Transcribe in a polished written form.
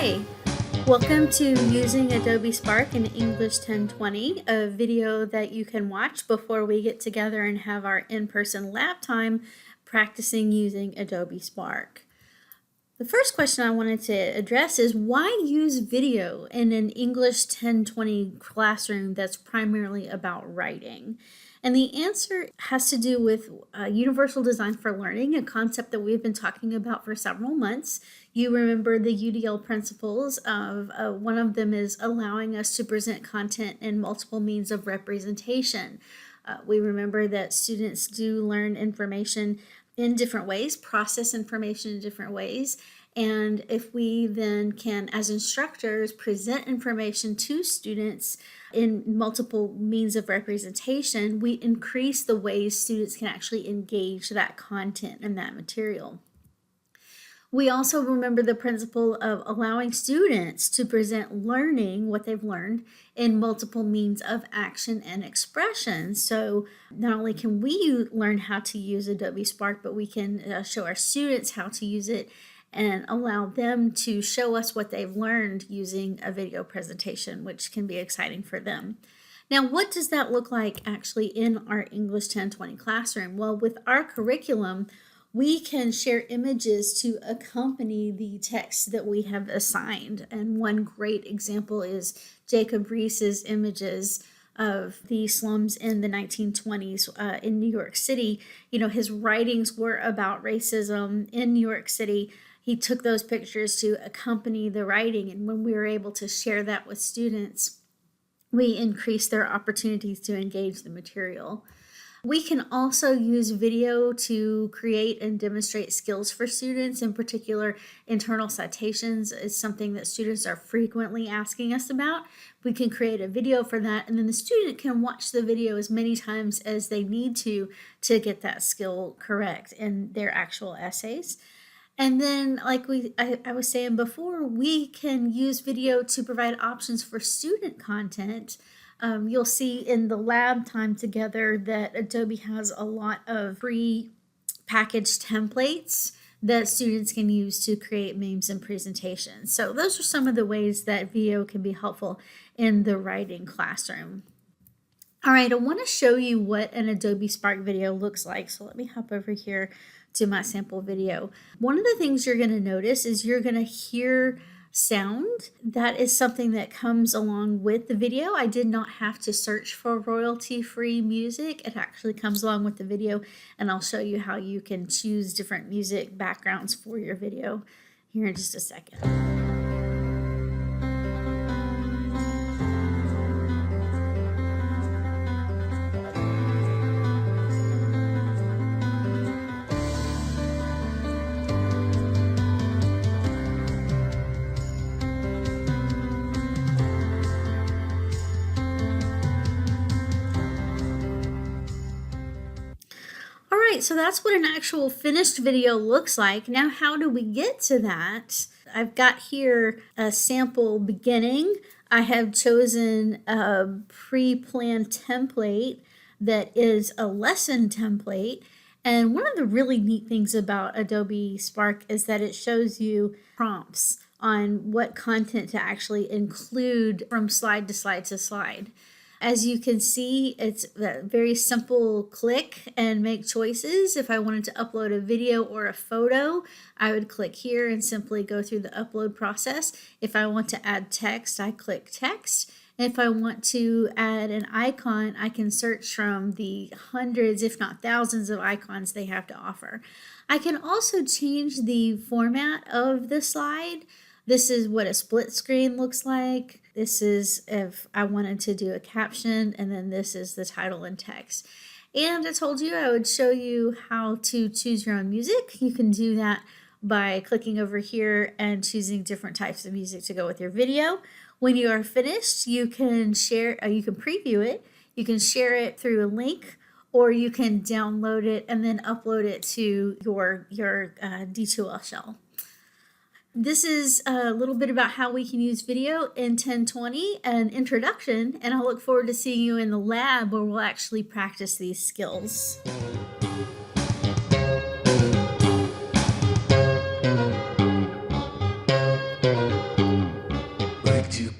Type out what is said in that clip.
Hi, welcome to Using Adobe Spark in English 1020, a video that you can watch before we get together and have our in-person lab time practicing using Adobe Spark. The first question I wanted to address is why use video in an English 1020 classroom that's primarily about writing? And the answer has to do with universal design for learning, a concept that we've been talking about for several months. You remember the UDL principles of one of them is allowing us to present content in multiple means of representation. We remember that students do learn information in different ways, process information in different ways. And if we then can, as instructors, present information to students in multiple means of representation, we increase the ways students can actually engage that content and that material. We also remember the principle of allowing students to present learning, what they've learned, in multiple means of action and expression. So not only can we learn how to use Adobe Spark, but we can show our students how to use it and allow them to show us what they've learned using a video presentation, which can be exciting for them. Now, what does that look like actually in our English 1020 classroom? Well, with our curriculum, we can share images to accompany the text that we have assigned. And one great example is Jacob Riis's images of the slums in the 1920s in New York City. You know, his writings were about racism in New York City. He took those pictures to accompany the writing. And when we were able to share that with students, we increased their opportunities to engage the material. We can also use video to create and demonstrate skills for students. In particular, internal citations is something that students are frequently asking us about. We can create a video for that, and then the student can watch the video as many times as they need to get that skill correct in their actual essays. And then, like I was saying before, we can use video to provide options for student content. You'll see in the lab time together that Adobe has a lot of pre-packaged templates that students can use to create memes and presentations. So those are some of the ways that video can be helpful in the writing classroom. All right, I want to show you what an Adobe Spark video looks like. So let me hop over here to my sample video. One of the things you're going to notice is you're going to hear sound. That is something that comes along with the video. I did not have to search for royalty-free music. It actually comes along with the video, and I'll show you how you can choose different music backgrounds for your video here in just a second. So that's what an actual finished video looks like. Now, how do we get to that? I've got here a sample beginning. I have chosen a pre-planned template that is a lesson template. And one of the really neat things about Adobe Spark is that it shows you prompts on what content to actually include from slide to slide to slide. As you can see, it's a very simple click and make choices. If I wanted to upload a video or a photo, I would click here and simply go through the upload process. If I want to add text, I click text. And if I want to add an icon, I can search from the hundreds, if not thousands of icons they have to offer. I can also change the format of the slide. This is what a split screen looks like. This is if I wanted to do a caption, and then this is the title and text. And I told you I would show you how to choose your own music. You can do that by clicking over here and choosing different types of music to go with your video. When you are finished, you can share, you can preview it, you can share it through a link, or you can download it and then upload it to your D2L shell. This is a little bit about how we can use video in 1020, an introduction, and I look forward to seeing you in the lab where we'll actually practice these skills. Like to